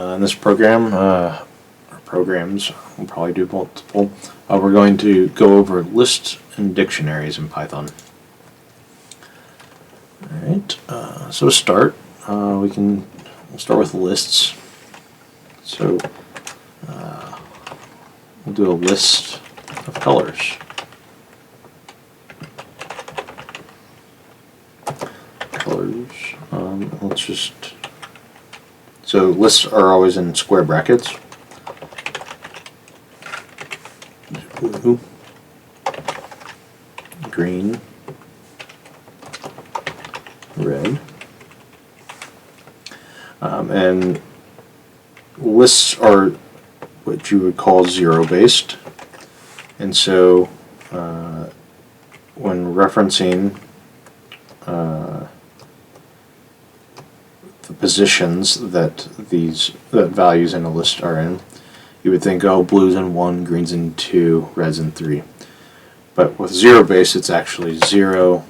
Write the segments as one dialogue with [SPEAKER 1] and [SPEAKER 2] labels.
[SPEAKER 1] In this program, or programs, we'll probably do multiple, we're going to go over lists and dictionaries in Python. Alright, so to start, we'll start with lists. So we'll do a list of colors. Let's just, so lists are always in square brackets. Blue, green, red, and lists are what you would call zero-based, and so when referencing the positions that values in a list are in, you would think, oh, blue's in 1, green's in 2, red's in 3. But with zero-based, it's actually 0,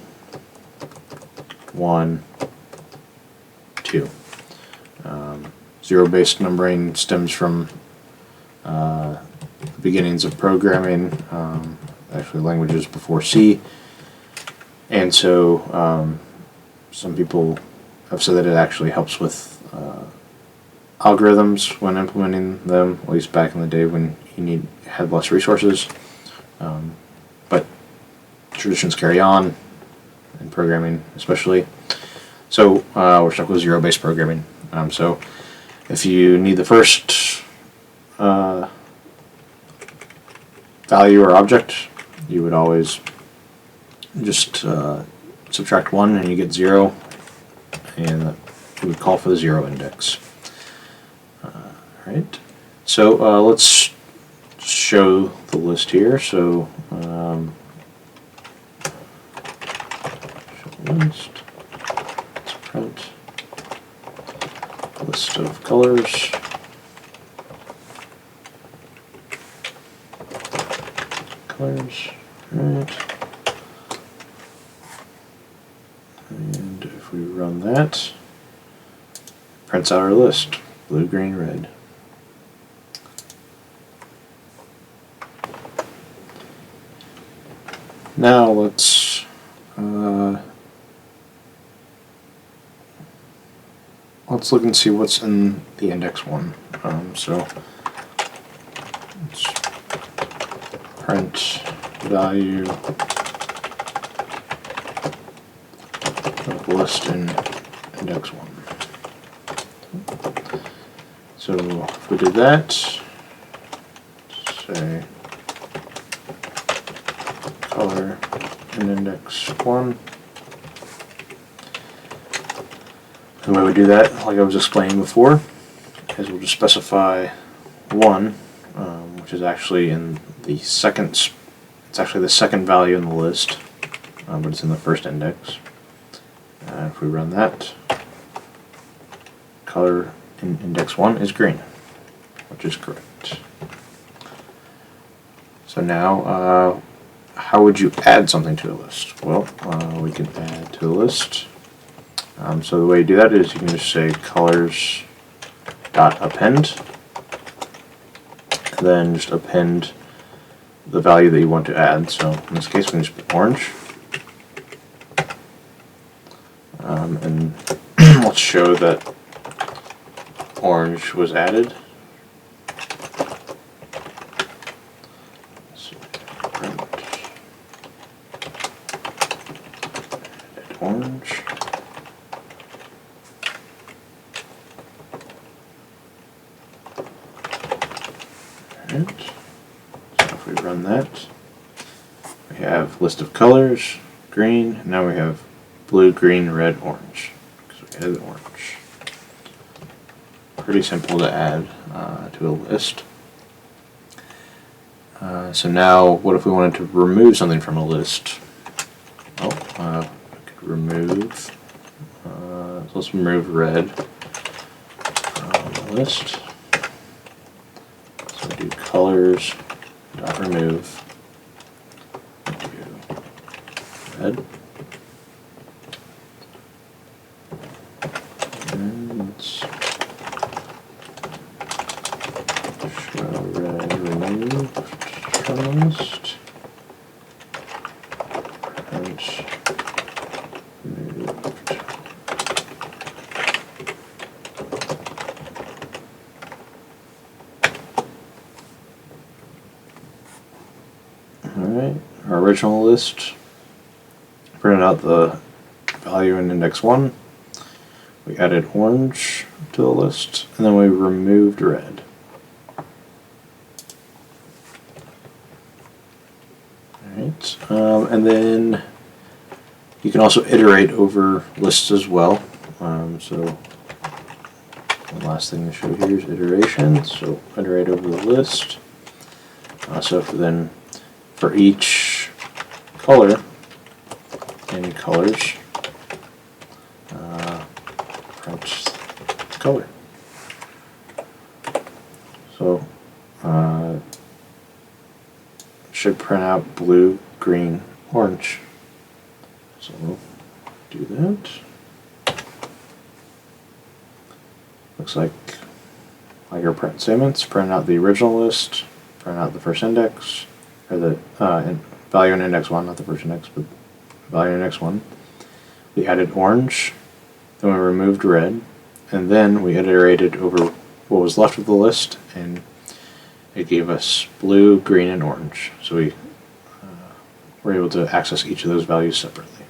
[SPEAKER 1] 1, 2. Zero-based numbering stems from the beginnings of programming, actually languages before C, and so some people have said that it actually helps with algorithms when implementing them, at least back in the day when you had less resources. But traditions carry on in programming, especially. So we're stuck with zero-based programming. So if you need the first value or object, you would always just subtract 1 and you get 0, and you would call for the 0 index. Right. So let's show the list here. So show list. Let's print list of colors. Right. And if we run that, prints out our list: blue, green, red. Now let's look and see what's in the index 1. So let's print value of list in index 1. So if we did that, say color in index 1. The way we do that, like I was explaining before, is we'll just specify 1, which is actually in the second. It's actually the second value in the list, but it's in the first index. If we run that, color in index 1 is green, which is correct. So now, how would you add something to a list? Well, we can add to a list. So the way you do that is you can just say colors.append, and then just append the value that you want to add. So in this case, we can just put orange. And let's show that orange was added. So print add orange. Right. So if we run that, we have list of colors, green. Now we have blue, green, red, orange. So we added orange. Pretty simple to add to a list. So now, what if we wanted to remove something from a list? Well, we could remove. So let's remove red from the list. So we do colors dot remove. Do red. And let's Show red removed from the list. Print removed. Alright, our original list. Printed out the value in index 1. We added orange to the list, and then we removed red. Alright, and then you can also iterate over lists as well. So the last thing to show here is iteration. So iterate over the list. So for each color in colors, print color. So should print out blue, green, orange. So we'll do that. Looks like our print statements. Print out the original list, print out the first index, or the value in index 1, not the first index, but value in index 1. We added orange, then we removed red, and then we iterated over what was left of the list, and it gave us blue, green, and orange. So we were able to access each of those values separately.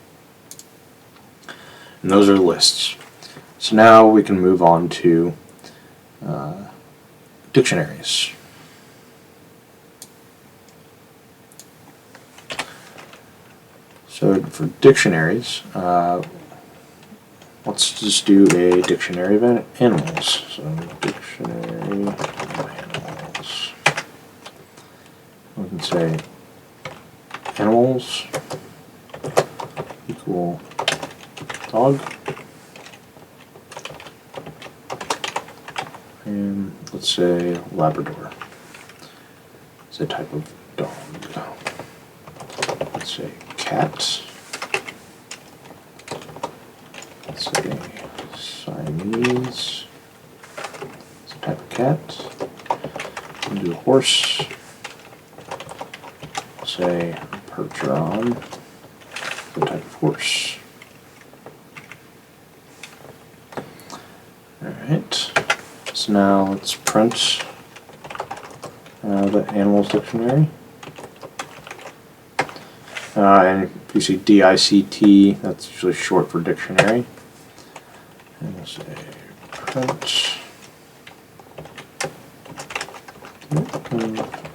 [SPEAKER 1] And those are lists. So now we can move on to dictionaries. So for dictionaries, let's just do a dictionary of animals. So dictionary of animals. We can say animals equal dog. And let's say Labrador. It's a type of dog. Let's say cat. Let's say Siamese. It's a type of cat. We'll do a horse. Say Percheron. The type of horse. Alright. So now let's print the animals dictionary. And if you see DICT, that's usually short for dictionary. And we'll say print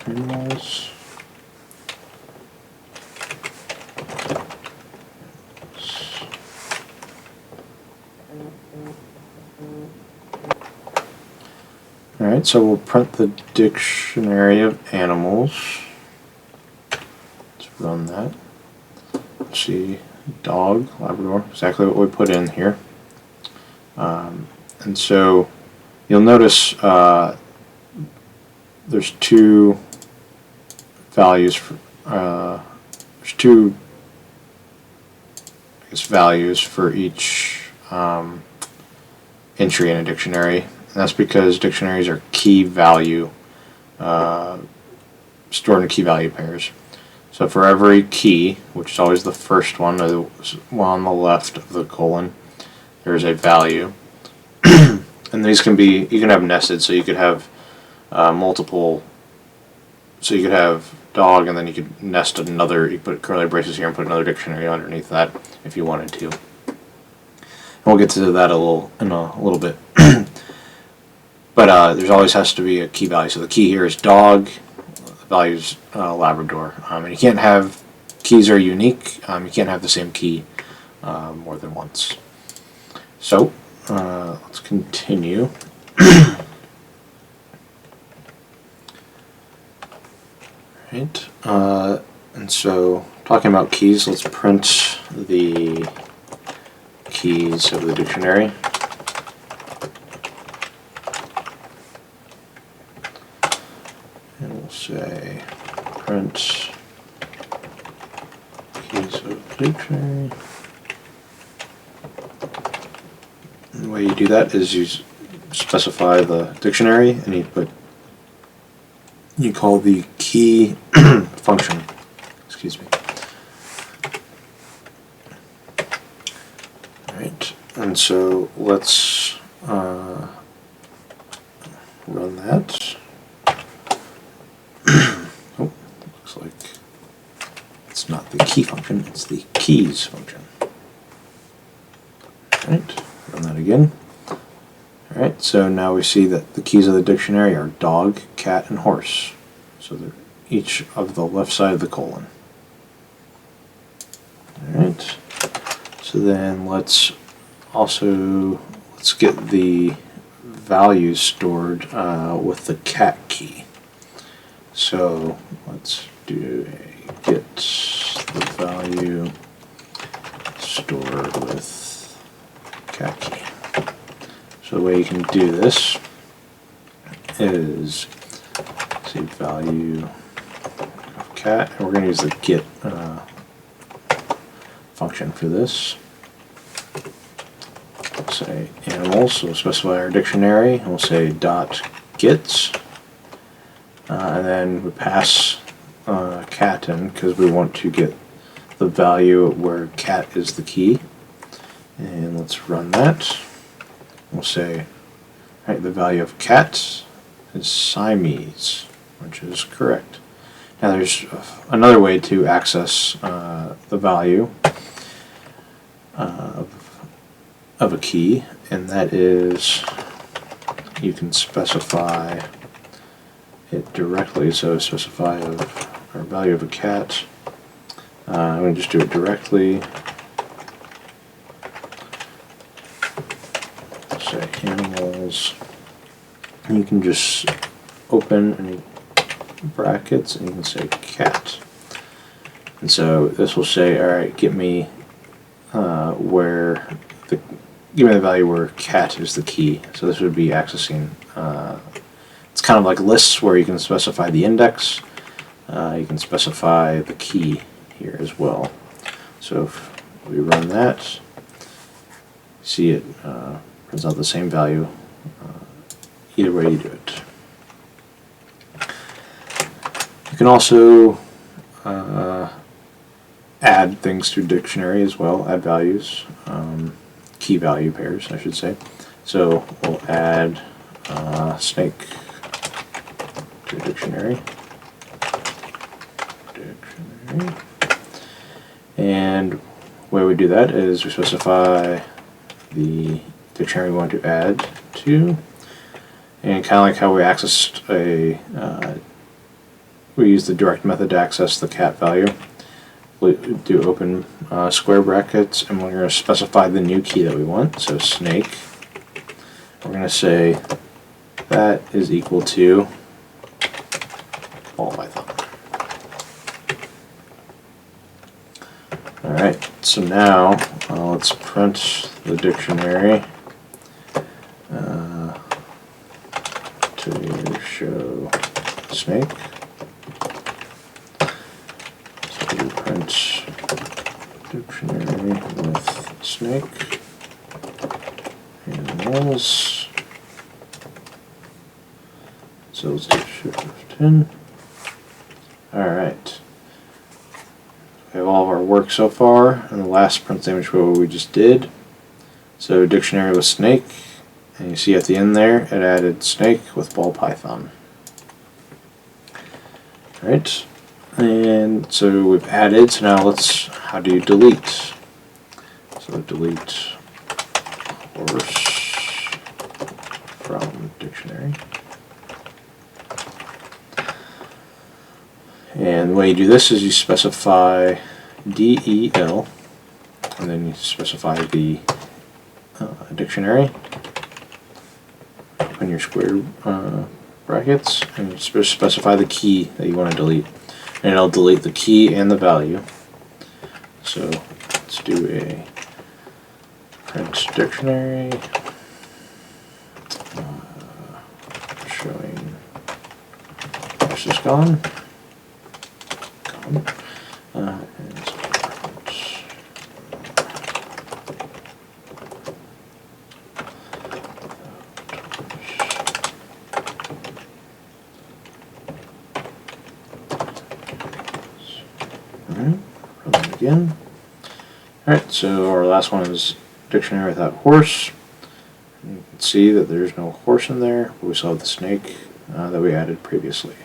[SPEAKER 1] animals. Alright, so we'll print the dictionary of animals. Let's run that. Let's see, dog, Labrador, exactly what we put in here. And so you'll notice there's two values for there's two values for each entry in a dictionary. And that's because dictionaries are key value, stored in key value pairs. So for every key, which is always the first one, or the one on the left of the colon, there's a value. And these can be, you can have nested, so you could have multiple, so you could have dog and then you could nest another, you put curly braces here and put another dictionary underneath that if you wanted to. And we'll get to that in a little bit. But there's always has to be a key value. So the key here is dog, the value is Labrador. And you can't have, keys are unique, you can't have the same key more than once. So let's continue. Right, and so talking about keys, let's print the keys of the dictionary. And we'll say print keys of the dictionary. And the way you do that is you specify the dictionary and you put you call the key function. Excuse me. Alright, and so let's run that. Oh, looks like it's not the key function, it's the keys function. Alright, run that again. Alright, so now we see that the keys of the dictionary are dog, cat, and horse. So they're each of the left side of the colon. Alright, so then let's get the values stored with the cat key. So let's do a get the value stored with cat key. So the way you can do this is say value of cat, and we're going to use the get function for this. We'll say animals, so we'll specify our dictionary, and we'll say dot get, and then we pass cat in because we want to get the value where cat is the key. And let's run that. We'll say, right, the value of cat is Siamese, which is correct. Now there's another way to access the value of a key, and that is you can specify it directly. So specify our value of a cat. I'm going to just do it directly. Say animals. And you can just open any brackets and you can say cat. And so this will say, alright, give me give me the value where cat is the key. So this would be accessing, it's kind of like lists where you can specify the index, you can specify the key here as well. So if we run that, see it prints out the same value either way you do it. You can also add things to a dictionary as well, add values, key value pairs I should say. So we'll add snake to a dictionary. And the way we do that is we specify the dictionary we want to add to, and kind of like how we accessed we use the direct method to access the cat value. We do open square brackets, and we're going to specify the new key that we want, so snake. We're going to say that is equal to all Python. Alright, so now let's print the dictionary to show snake. So we print dictionary with snake, animals. So let's do shift 10. Alright. We have all of our work so far, and the last print image what we just did. So dictionary with snake, and you see at the end there it added snake with ball python. Alright, and so we've added, so now how do you delete? So delete horse from dictionary. And the way you do this is you specify del, and then you specify the dictionary. Open your square brackets, and you specify the key that you want to delete. And it'll delete the key and the value. So let's do a print dictionary showing horse is gone. again. Alright, so our last one is dictionary without horse. You can see that there's no horse in there, but we still have the snake that we added previously.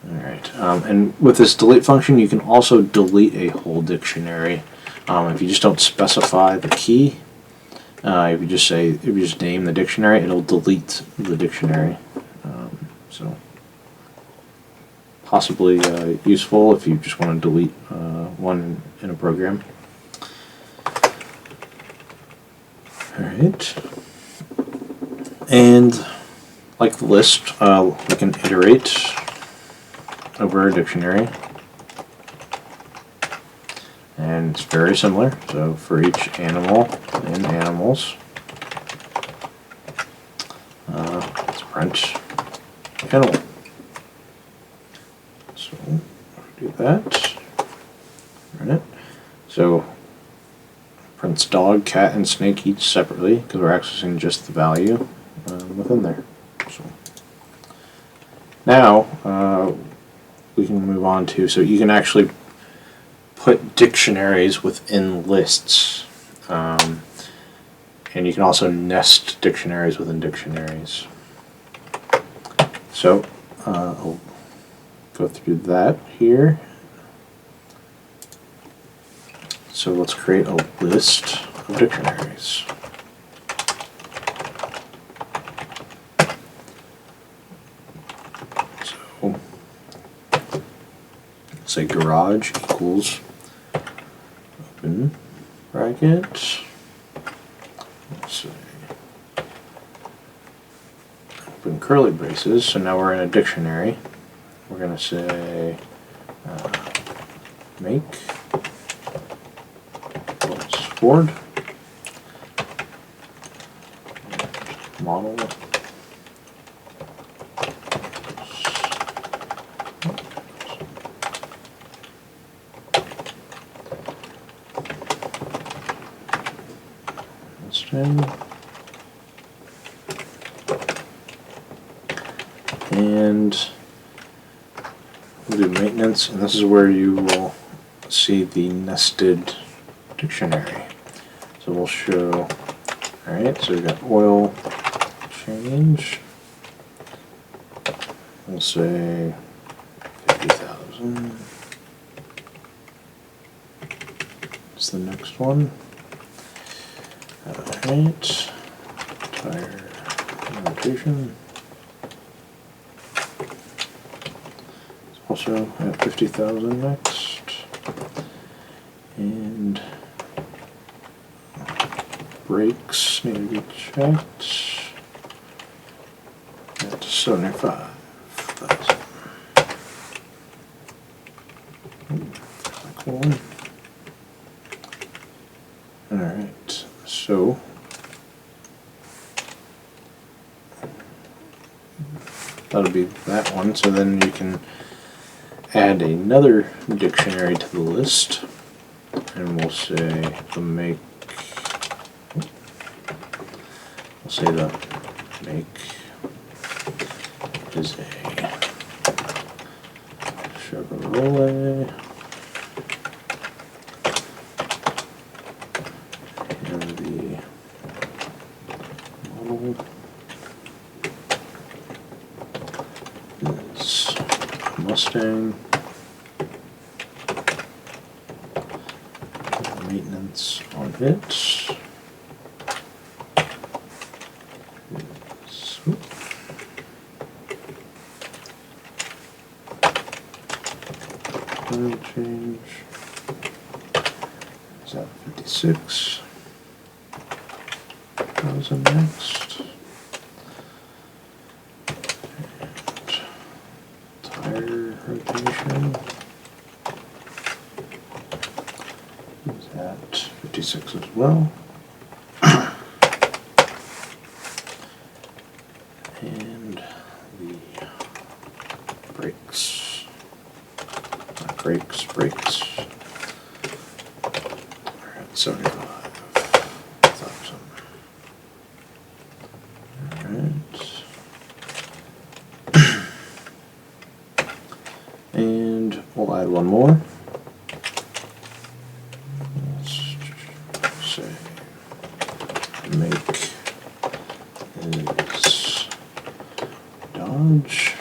[SPEAKER 1] Alright, and with this delete function, you can also delete a whole dictionary. If you just don't specify the key, if you just name the dictionary, it'll delete the dictionary. So possibly useful if you just want to delete one in a program. Alright, and like the list, we can iterate over a dictionary, and it's very similar. So for each animal in animals, let's print animal. So do that, run it. So prints dog, cat, and snake each separately because we're accessing just the value within there. So now we can move on to, so you can actually put dictionaries within lists, and you can also nest dictionaries within dictionaries. So I'll go through that here. So let's create a list of dictionaries. So say garage equals open bracket. Let's say open curly braces. So now we're in a dictionary. We're going to say make Ford model and we'll do maintenance, and this is where you will see the nested dictionary. So we'll show, alright, so we've got oil change. We'll say 50,000. What's the next one? Alright, tire rotation. Also at 50,000 next. And brakes need to be checked at 75,000. Cool. Alright, so that'll be that one. So then you can add another dictionary to the list, and we'll say the make. We'll say the make is a Chevrolet, and the model is Mustang. Maintenance on it. Oil change. Is that 56,000 next? And tire rotation. Is that 56 as well? And the brakes. Brakes. We're at 75,000. Alright. And we'll add one more. make is Dodge.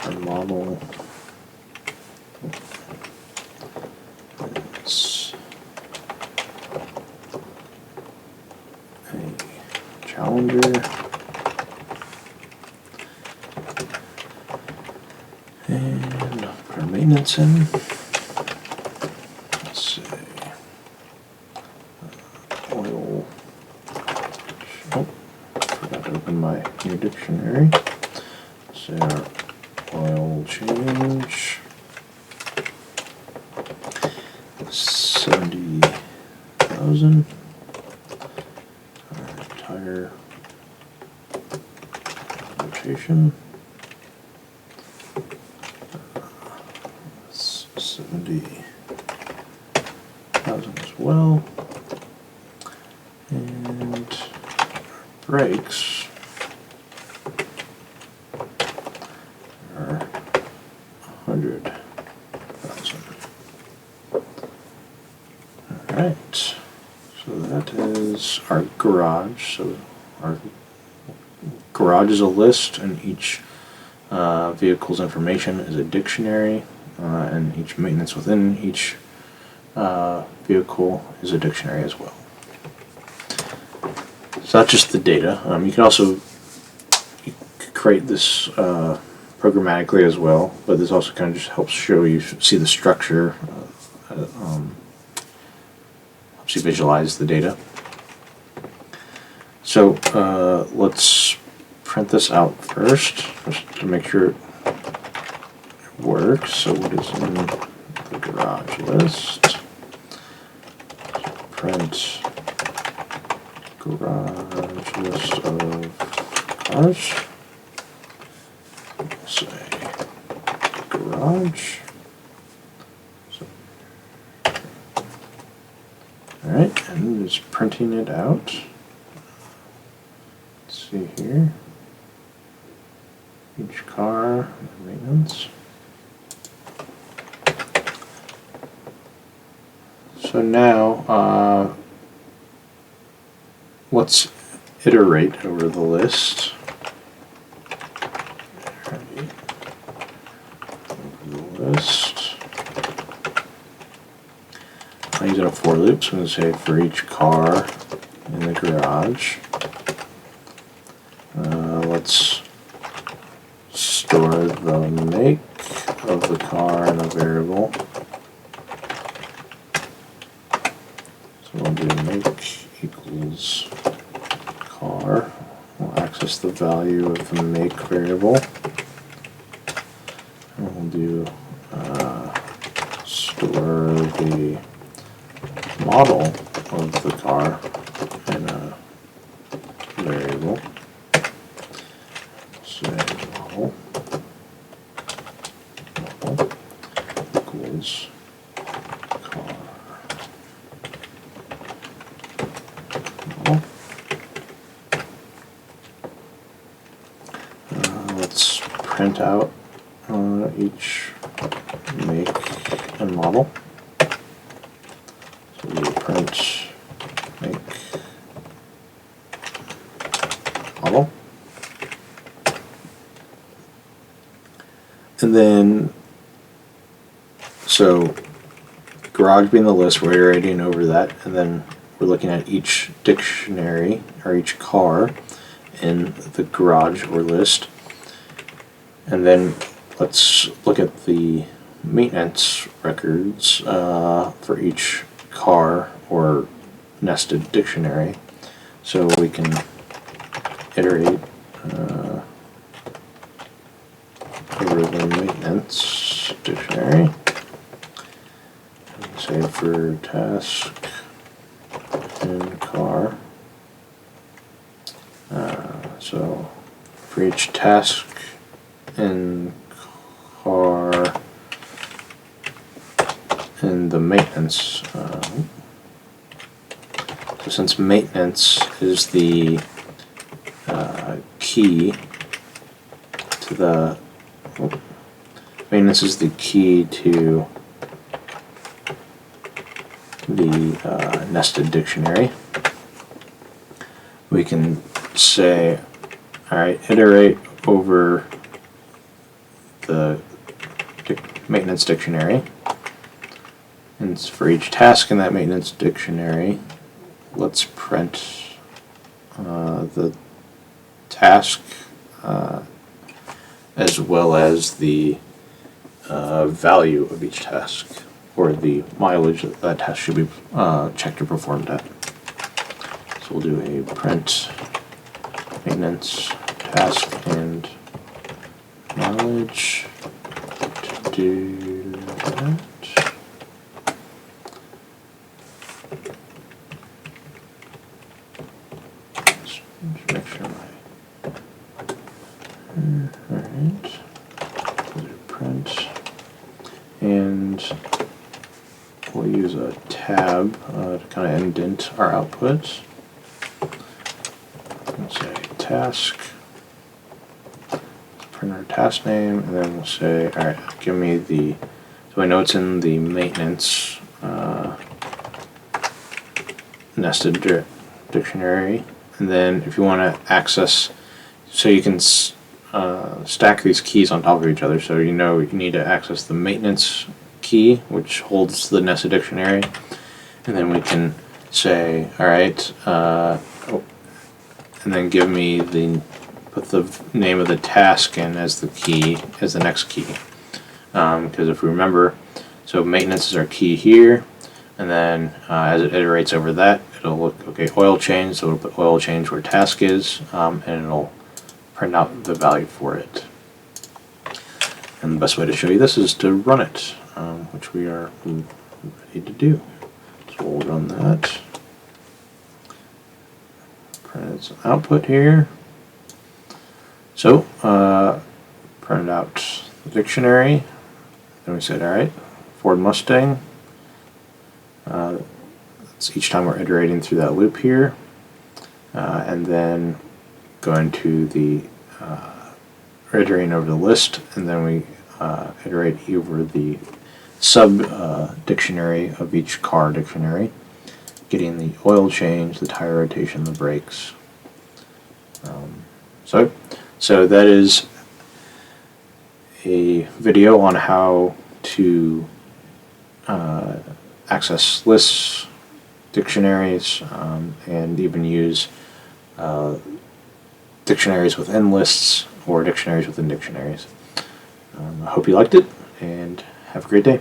[SPEAKER 1] Our model is a Challenger. And put our maintenance in. Let's say oil. Oh, forgot to open my new dictionary. So our oil change 70,000. Our tire rotation 70,000 as well, and brakes are 100,000. Alright, so that is our garage. So our garage is a list, and each vehicle's information is a dictionary, and each maintenance within each vehicle is a dictionary as well. So that's just the data. You can also create this programmatically as well, but this also kind of just helps show you, see the structure, helps you visualize the data. So let's print this out first, just to make sure it works. So what is in the garage list? Print garage list of cars. Say garage. So, alright, and just printing it out. Let's see here. Each car, maintenance. So now, let's iterate over the list. Over the list. I'm using a for loop, so I'm going to say for each car in the garage. Let's store the make of the car in a variable. So we'll do make equals car. We'll access the value of the make variable. And we'll do store the model of the car in a variable. Say model equals car model. Let's print out each make and model. So we print make model. And then, so garage being the list, we're iterating over that, and then we're looking at each dictionary or each car in the garage or list. And then let's look at the maintenance records for each car or nested dictionary. So we can iterate over the maintenance dictionary. Say for task in car. So for each task in car in the maintenance. So since maintenance is the key to the maintenance is the key to the nested dictionary, we can say, alright, iterate over the maintenance dictionary, and for each task in that maintenance dictionary, let's print the task as well as the value of each task, or the mileage that that task should be checked or performed at. So we'll do a print maintenance task and mileage to do that. Just make sure alright. Print, and we'll use a tab to kind of indent our output. We'll say task, print our task name, and then we'll say, alright, give me the, so I know it's in the maintenance nested dictionary, and then if you want to access, so you can stack these keys on top of each other, so you know you need to access the maintenance key, which holds the nested dictionary, and then we can say, alright, and then give me put the name of the task in as the key, as the next key, because if we remember, so maintenance is our key here, and then as it iterates over that, it'll look, okay, oil change, so it'll put oil change where task is, and it'll print out the value for it. And the best way to show you this is to run it, which we are ready to do. So we'll run that. Print its output here. So, print out the dictionary. Then we said, alright, Ford Mustang. That's each time we're iterating through that loop here. And then go into the iterating over the list, and then we iterate over the sub dictionary of each car dictionary, getting the oil change, the tire rotation, the brakes. So that is a video on how to access lists, dictionaries, and even use dictionaries within lists or dictionaries within dictionaries. I hope you liked it, and have a great day.